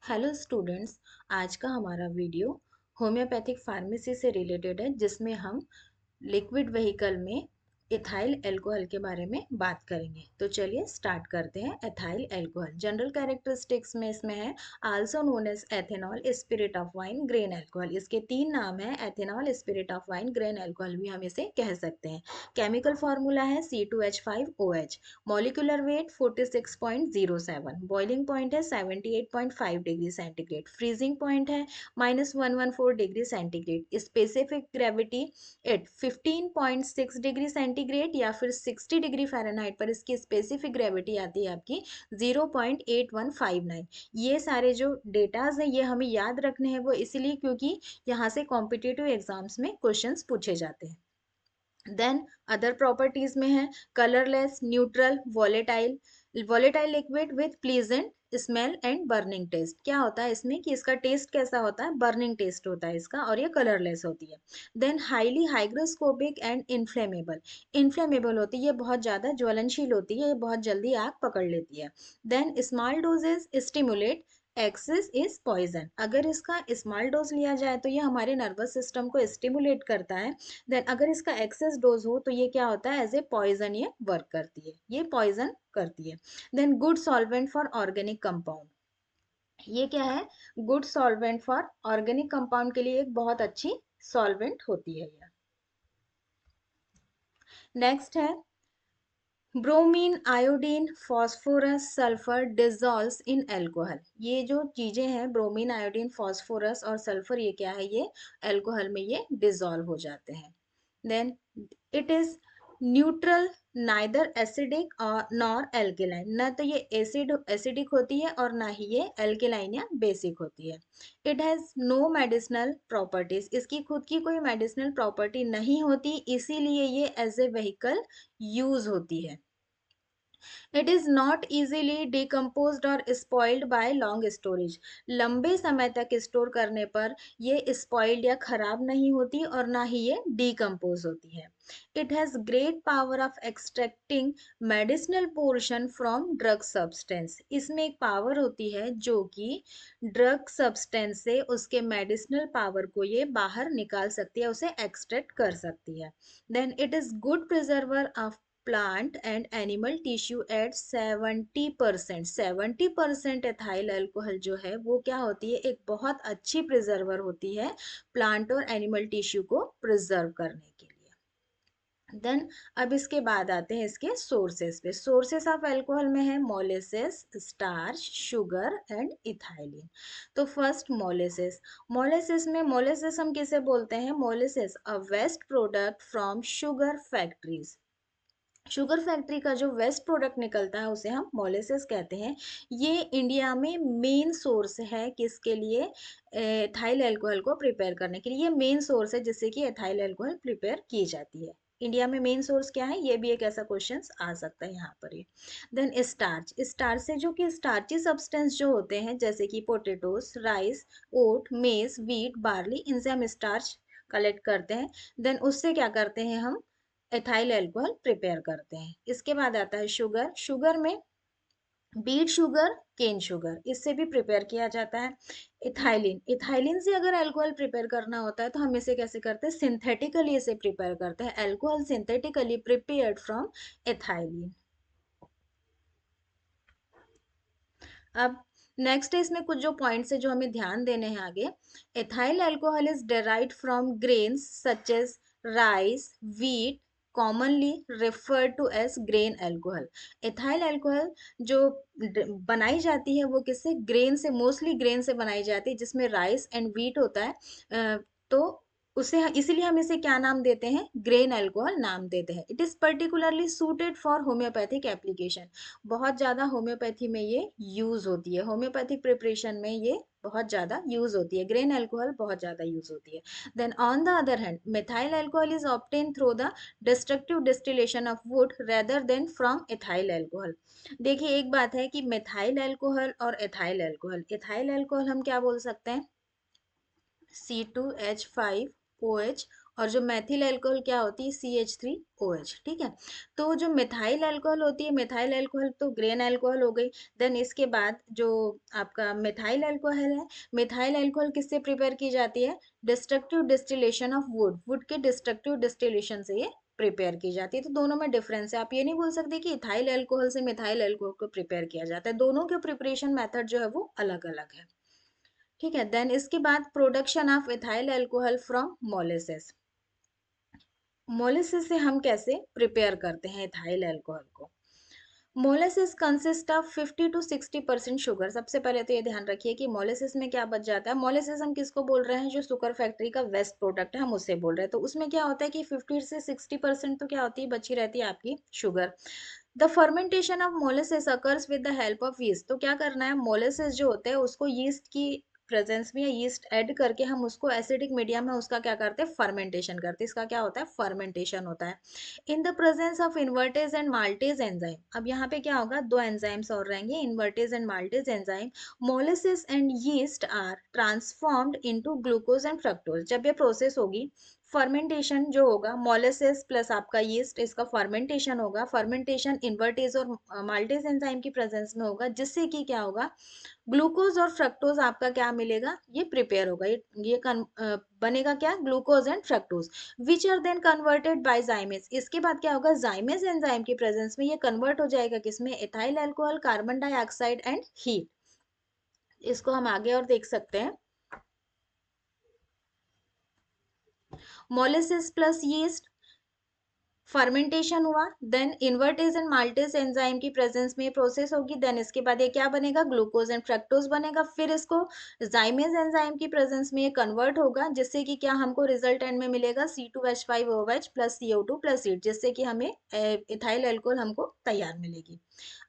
Hello students. आज का हमारा वीडियो होम्योपैथिक फार्मेसी से रिलेटेड है, जिसमें हम लिक्विड व्हीकल में इथाइल अल्कोहल के बारे में बात करेंगे। तो चलिए स्टार्ट करते हैं। इथाइल अल्कोहल जनरल कैरेक्टरिस्टिक्स में इसमें है also known as ethanol, spirit of wine, grain alcohol. इसके तीन नाम है, ethanol, spirit of wine, grain alcohol भी हम इसे कह सकते हैं। केमिकल फार्मूला है C2H5OH। Molecular weight 46.07, boiling point है 78.5 डिग्री सेंटीग्रेड, फ्रीजिंग पॉइंट है -114 degree centigrade, specific gravity eight 15.6 degree centigrade या फिर 60 डिग्री फ़ारेनहाइट पर इसकी स्पेसिफिक ग्रेविटी आती है आपकी 0.8159। ये सारे जो डेटाज हैं ये हमें याद रखने हैं, वो इसलिए क्योंकि यहाँ से कॉम्पिटिटिव एग्जाम्स में क्वेश्चंस पूछे जाते हैं। देन अदर प्रॉपर्टीज में है colourless, neutral, volatile, volatile liquid with pleasant smell and burning taste. क्या होता है इसमें कि इसका टेस्ट कैसा होता है, बर्निंग टेस्ट होता है इसका, और ये कलरलेस होती है। Then highly hygroscopic and inflammable, inflammable होती है, ये बहुत ज़्यादा ज्वलनशील होती है, ये बहुत जल्दी आग पकड़ लेती है। Then small doses stimulate, excess is poison. अगर इसका स्मॉल डोज लिया जाए तो ये हमारे नर्वस सिस्टम को स्टिमुलेट करता है। देन अगर इसका एक्सेस डोज हो तो ये क्या होता है, एज ए पॉइजन ये वर्क करती है, ये पॉइजन करती है। Then good solvent for organic compound, ये क्या है, good solvent for organic compound के लिए एक बहुत अच्छी सॉल्वेंट होती है ये। नेक्स्ट है bromine, iodine, phosphorus, sulphur dissolves इन अल्कोहल। ये जो चीजें हैं ब्रोमीन, आयोडीन, फॉस्फोरस और सल्फर, ये क्या है, ये अल्कोहल में ये डिजॉल्व हो जाते हैं। Then it is neutral, neither acidic और नॉर एल्केलाइन, न तो ये एसिडिक होती है और ना ही ये एल्केलाइन या बेसिक होती है। It has no medicinal properties, इसकी खुद की कोई मेडिसिनल प्रॉपर्टी नहीं होती, इसीलिए ये एज ए व्हीकल यूज होती है। It is not easily decomposed और स्पॉइल्ड बाय लॉन्ग स्टोरेज, लंबे समय तक स्टोर करने पर ये स्पॉइल्ड या खराब नहीं होती और ना ही ये डिकम्पोज होती है। It has great power of extracting medicinal portion from drug substance, इसमें एक पावर होती है जो कि ड्रग सब्सटेंस से उसके मेडिसिनल पावर को ये बाहर निकाल सकती है, उसे एक्सट्रैक्ट कर सकती है। Then it is good preserver of plant and animal tissue at 70%, 70% ethyl alcohol जो है वो क्या होती है, एक बहुत अच्छी प्रिजर्वर होती है प्लांट और एनिमल टिश्यू को प्रिजर्व करने के लिए। देन अब इसके बाद आते हैं इसके सोर्सेस पे। सोर्सेस ऑफ अल्कोहल में है molasses, starch, sugar and ethylene. तो फर्स्ट मोलेसेस, मोलेसेस में मोलेसेस हम किसे बोलते हैं, molasses a waste product from sugar factories. Sugar factory का जो वेस्ट प्रोडक्ट निकलता है उसे हम मोलेसेस कहते हैं। ये इंडिया में मेन सोर्स है किसके लिए, एथाइल अल्कोहल को प्रिपेयर करने के लिए। ये मेन सोर्स है जिससे कि एथाइल अल्कोहल प्रिपेयर की जाती है। इंडिया में मेन सोर्स क्या है, ये भी एक ऐसा क्वेश्चन आ सकता है यहाँ पर। ये देन स्टार्च, स्टार्च से जो कि स्टार्ची सब्सटेंस जो होते हैं जैसे कि पोटेटोस, राइस, ओट, मेज, व्हीट, बार्ली, इनसे हम स्टार्च कलेक्ट करते हैं। देन उससे क्या करते हैं हम, एथाइल अल्कोहल प्रिपेयर करते हैं। इसके बाद आता है शुगर, शुगर में बीट शुगर, केन शुगर, इससे भी प्रिपेयर किया जाता है। इथाइलिन, इथाइलिन से अगर अल्कोहल प्रिपेयर करना होता है तो हम इसे कैसे करते हैं, सिंथेटिकली इसे प्रिपेयर करते हैं, alcohol synthetically prepared from ethylene. अब नेक्स्ट है इसमें कुछ जो पॉइंट्स है जो हमें ध्यान देने हैं आगे। Ethyl alcohol is derived from grains such as rice, wheat, commonly referred to as grain alcohol. Ethyl alcohol जो बनाई जाती है वो किससे, ग्रेन से, मोस्टली ग्रेन से बनाई जाती है जिसमें राइस एंड व्हीट होता है। तो उसे इसीलिए हम इसे क्या नाम देते हैं, ग्रेन अल्कोहल नाम देते हैं। It is particularly suited for homeopathic application, बहुत ज़्यादा होम्योपैथी में ये यूज़ होती है, होम्योपैथिक प्रिपरेशन में ये बहुत ज़्यादा यूज़ होती है, ग्रेन अल्कोहल बहुत ज़्यादा यूज़ होती है। Then on the other hand methyl alcohol is obtain through the destructive distillation of wood rather than from ethyl alcohol. देखिए एक बात है कि मिथाइल अल्कोहल और एथाइल अल्कोहल, एथाइल अल्कोहल हम क्या बोल सकते हैं, C2H5OH, और जो मेथिल अल्कोहल क्या होती है, CH3OH, ठीक है। तो जो मिथाइल अल्कोहल होती है, मिथाइल अल्कोहल तो ग्रेन अल्कोहल हो गई। देन इसके बाद जो आपका मिथाइल अल्कोहल है, मिथाइल अल्कोहल किससे प्रिपेयर की जाती है, destructive distillation of would, would के डिस्ट्रक्टिव डिस्टिलेशन से ये प्रिपेयर की जाती है। तो दोनों में डिफरेंस है, आप ये नहीं बोल सकते कि इथाइल अल्कोहल से मिथाइल अल्कोहल को प्रिपेयर किया जाता है, दोनों के प्रिपरेशन मेथड जो है वो अलग अलग है, ठीक है। देन इसके बाद production of ethyl alcohol from molasses, molasses से हम कैसे प्रिपेयर करते हैं इथाइल अल्कोहल को। Molasses consist of 50 to 60% sugar. सबसे पहले तो ये ध्यान रखिए कि मोलेसिस में क्या बच जाता है, मोलेसिस हम किसको बोल रहे हैं, जो शुगर फैक्ट्री का वेस्ट प्रोडक्ट है हम उससे बोल रहे हैं। तो उसमें क्या होता है कि 50 से 60% तो क्या होती है, बची रहती है आपकी sugar. The fermentation of molasses occurs with the help of yeast. तो क्या करना है, मोलेसिस जो होते हैं उसको यीस्ट की प्रेजेंस में या यीस्ट ऐड करके हम उसको एसिडिक मीडियम में उसका क्या करते हैं, फर्मेंटेशन करते हैं। इसका क्या होता है, फर्मेंटेशन होता है। In the presence of invertase and maltase enzyme, अब यहाँ पे क्या होगा, दो एंजाइम्स और रहेंगे, invertase and maltase enzyme. Molasses and yeast are transformed into glucose and fructose. जब ये प्रोसेस होगी, फर्मेंटेशन जो होगा, मोलेसिस प्लस आपका यीस्ट, इसका फर्मेंटेशन होगा। फर्मेंटेशन इन्वर्टेज और माल्टेज एंजाइम की प्रेजेंस में होगा, जिससे कि क्या होगा, ग्लूकोज और फ्रक्टोज आपका क्या मिलेगा, ये प्रिपेयर होगा, बनेगा क्या, glucose and fructose, which are then converted by zymase. इसके बाद क्या होगा, जाइमेज एंजाइम की प्रेजेंस में ये कन्वर्ट हो जाएगा किसमें, ethyl alcohol, carbon dioxide and heat. इसको हम आगे और देख सकते हैं। मोलेसिस प्लस यीस्ट, फर्मेंटेशन हुआ, then invertase and maltase enzyme की प्रेजेंस में प्रोसेस होगी, देन इसके बाद ये क्या बनेगा, ग्लूकोज एंड फ्रक्टोज बनेगा। फिर इसको जाइमेज एंजाइम की प्रेजेंस में ये कन्वर्ट होगा, जिससे कि क्या हमको रिजल्ट एंड में मिलेगा, C2H5OH plus CO2 plus heat, जिससे कि हमें इथाइल अल्कोहल हमको तैयार मिलेगी।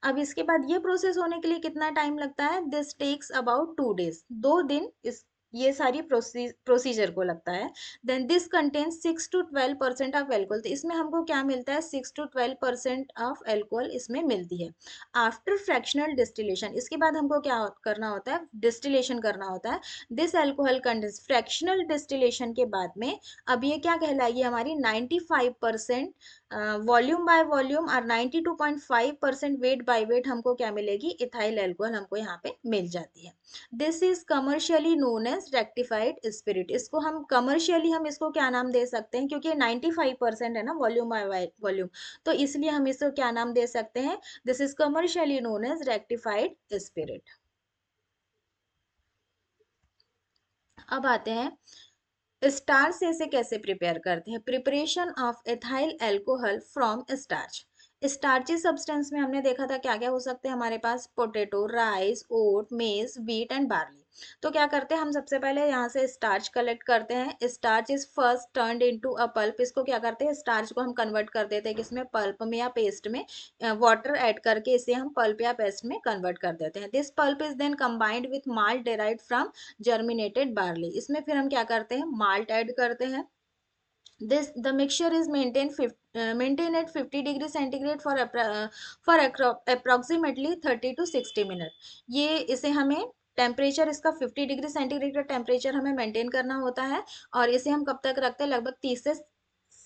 अब इसके बाद ये प्रोसेस होने के लिए कितना टाइम लगता है, दिस टेक्स अबाउट 2 days, 2 दिन इस ये सारी प्रोसीजर को लगता है। Then this contains 6 to 12% of alcohol. तो इसमें हमको क्या मिलता है, 6 to 12% ऑफ एल्कोहल इसमें मिलती है। आफ्टर फ्रैक्शनल डिस्टिलेशन, इसके बाद हमको क्या करना होता है, डिस्टिलेशन करना होता है। This alcohol contains, fractional distillation के बाद में अब ये क्या कहलाएगी, हमारी 95% वॉल्यूम बाय वॉल्यूम और 92.5% वेट बाय वेट हमको क्या मिलेगी, इथाइल अल्कोहल हमको यहाँ पे मिल जाती है। This is commercially known as rectified spirit. इसको हम कमर्शियली हम इसको क्या नाम दे सकते हैं, क्योंकि 95% है ना वॉल्यूम बाय वॉल्यूम, तो इसलिए हम इसको क्या नाम दे सकते हैं, this is commercially known as rectified spirit. अब आते हैं स्टार्च से इसे कैसे प्रिपेयर करते हैं, preparation of ethyl alcohol from starch. Starchy substance में हमने देखा था क्या क्या हो सकते हैं हमारे पास, पोटैटो, राइस, ओट, मेज, व्हीट एंड बार्ली। तो क्या करते हैं हम, सबसे पहले यहाँ से स्टार्च कलेक्ट करते हैं। Starch is first turned into a pulp. इसको क्या करते हैं, स्टार्च को हम कन्वर्ट कर देते हैं किसमें, पल्प में या पेस्ट में। वाटर ऐड करके इसे हम पल्प या पेस्ट में कन्वर्ट कर देते हैं। This pulp is then combined with malt derived from germinated barley. इसमें फिर हम क्या करते हैं, माल्ट ऐड करते हैं। this the mixture is maintained at 50 degree centigrade for approximately 30 to 60 minute. ये इसे हमें टेम्परेचर इसका 50 डिग्री सेंटीग्रेड का टेम्परेचर हमें मेंटेन करना होता है, और इसे हम कब तक रखते हैं, लगभग 30 से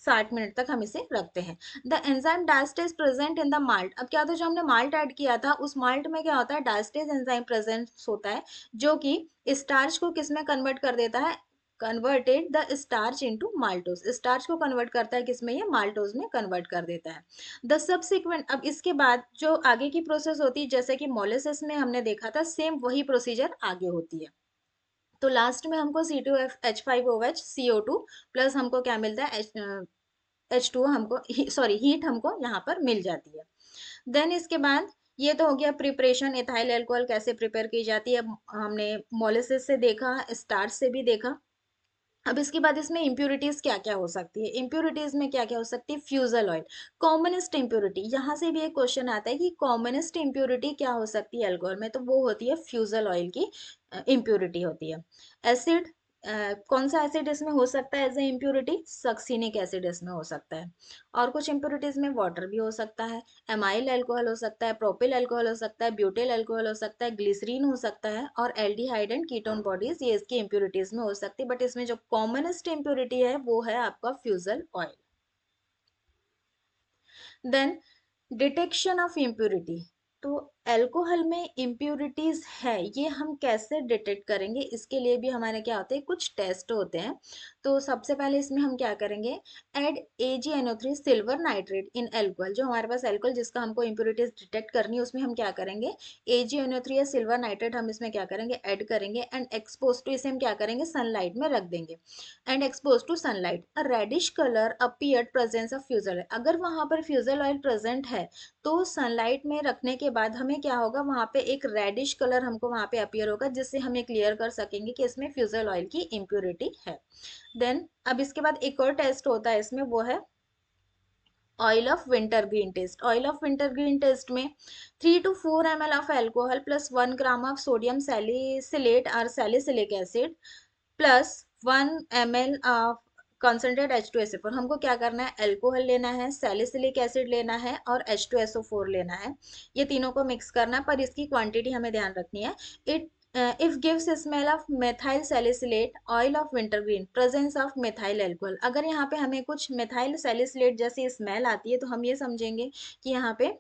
60 मिनट तक हम इसे रखते हैं। The enzyme diastase present in the malt. अब क्या था, जो हमने माल्ट ऐड किया था उस माल्ट में क्या होता है, डायस्टेज एंजाइम प्रेजेंट होता है, जो कि स्टार्च को किस में कन्वर्ट कर देता है, converted the starch into maltose. Starch को कन्वर्ट करता है किसमें, ये माल्टोज में कन्वर्ट कर देता है। द सब्सिक्वेंट, अब इसके बाद जो आगे की प्रोसेस होती है, जैसे कि मोलेसिस में हमने देखा था, सेम वही प्रोसीजर आगे होती है। तो लास्ट में हमको C2H5OH CO2 प्लस हमको क्या मिलता है, H2O हमको, सॉरी हीट हमको यहाँ पर मिल जाती है। देन इसके बाद ये तो हो गया प्रिपरेशन, इथाइल अल्कोहल कैसे प्रिपेयर की जाती है, हमने मोलेसिस से देखा, स्टार्च से भी देखा। अब इसके बाद इसमें इम्प्यूरिटीज क्या क्या हो सकती है, इम्प्यूरिटीज में क्या क्या हो सकती है, फ्यूजल ऑयल, कॉमनेस्ट इम्प्यूरिटी। यहाँ से भी एक क्वेश्चन आता है कि कॉमनेस्ट इम्प्यूरिटी क्या हो सकती है अल्कोहल में, तो वो होती है फ्यूजल ऑयल की इम्प्यूरिटी होती है। एसिड, कौन सा एसिड इसमें हो सकता है as a impurity? Succinic acid इसमें हो सकता है। और कुछ इम्प्योरिटीज में वाटर भी हो सकता है, एमाइल अल्कोहल हो सकता है, प्रोपिल अल्कोहल हो सकता है, ब्यूटेल अल्कोहल हो सकता है, ग्लिसरीन हो सकता है, और एल्डिहाइड एंड कीटोन बॉडीज ये इसकी इम्प्योरिटीज में हो सकती है। बट इसमें जो कॉमनेस्ट इम्प्योरिटी है वो है आपका fusel oil. Then detection of impurity. तो अल्कोहल में इम्प्योरिटीज है, ये हम कैसे डिटेक्ट करेंगे? इसके लिए भी हमारे क्या होते हैं, कुछ टेस्ट होते हैं। तो सबसे पहले इसमें हम क्या करेंगे, add AgNO3 silver nitrate in alcohol. जो हमारे पास अल्कोहल जिसका हमको इम्प्योरिटीज डिटेक्ट करनी है उसमें हम क्या करेंगे, AgNO3 या सिल्वर नाइट्रेट हम इसमें क्या करेंगे, ऐड करेंगे, एंड एक्सपोज टू, इसे हम क्या करेंगे, सनलाइट में रख देंगे। And expose to sunlight a reddish colour appeared presence of fusel. अगर वहां पर फ्यूजल ऑयल प्रेजेंट है तो सनलाइट में रखने के बाद हमें क्या होगा, वहां पे एक रेडिश कलर हमको वहां पे अपीयर होगा, जिससे हम ये क्लियर कर सकेंगे कि इसमें फ्यूजल ऑयल की इम्प्योरिटी है। देन अब इसके बाद एक और टेस्ट होता है इसमें, वो है oil of wintergreen test. Oil of wintergreen test में 3 to 4 ml of alcohol plus 1 gram of sodium salicylate और salicylic acid plus 1 ml of concentrate H2SO4। हमको क्या करना है, अल्कोहल लेना है, सैलिसिलिक एसिड लेना है और H2SO4 लेना है। ये तीनों को मिक्स करना है, पर इसकी क्वांटिटी हमें ध्यान रखनी है। It if gives smell of methyl salicylate oil of wintergreen presence of methyl alcohol. अगर यहाँ पे हमें कुछ मेथाइल सैलिसिलेट जैसी स्मेल आती है तो हम ये समझेंगे कि यहाँ पे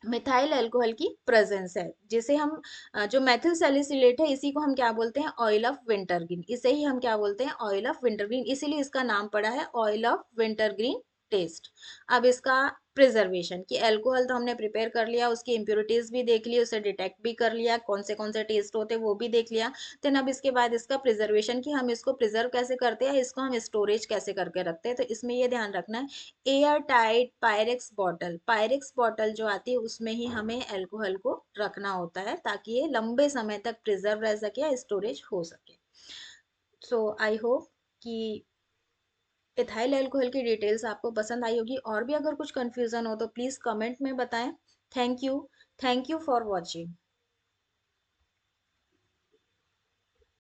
मिथाइल अल्कोहल की प्रेजेंस है, जिसे हम जो मेथिल सैलिसिलेट है इसी को हम क्या बोलते हैं, ऑयल ऑफ विंटरग्रीन। इसे ही हम क्या बोलते हैं, ऑयल ऑफ विंटरग्रीन, इसीलिए इसका नाम पड़ा है ऑयल ऑफ विंटरग्रीन टेस्ट। अब इसका प्रिजर्वेशन, कि अल्कोहल तो हमने प्रिपेयर कर लिया, उसकी इम्प्योरिटीज भी देख ली, उसे डिटेक्ट भी कर लिया, कौन से टेस्ट होते हैं वो भी देख लिया। देन अब इसके बाद इसका प्रिजर्वेशन, कि हम इसको प्रिजर्व कैसे करते हैं, इसको हम स्टोरेज कैसे करके रखते हैं। तो इसमें ये ध्यान रखना है, air tight Pyrex bottle, Pyrex bottle जो आती है उसमें ही हमें अल्कोहल को रखना होता है, ताकि ये लंबे समय तक प्रिजर्व रह सके या स्टोरेज हो सके। सो आई होप कि इथाइल अल्कोहल की डिटेल्स आपको पसंद आई होगी। और भी अगर कुछ कंफ्यूजन हो तो प्लीज कमेंट में बताएं। Thank you. Thank you for watching.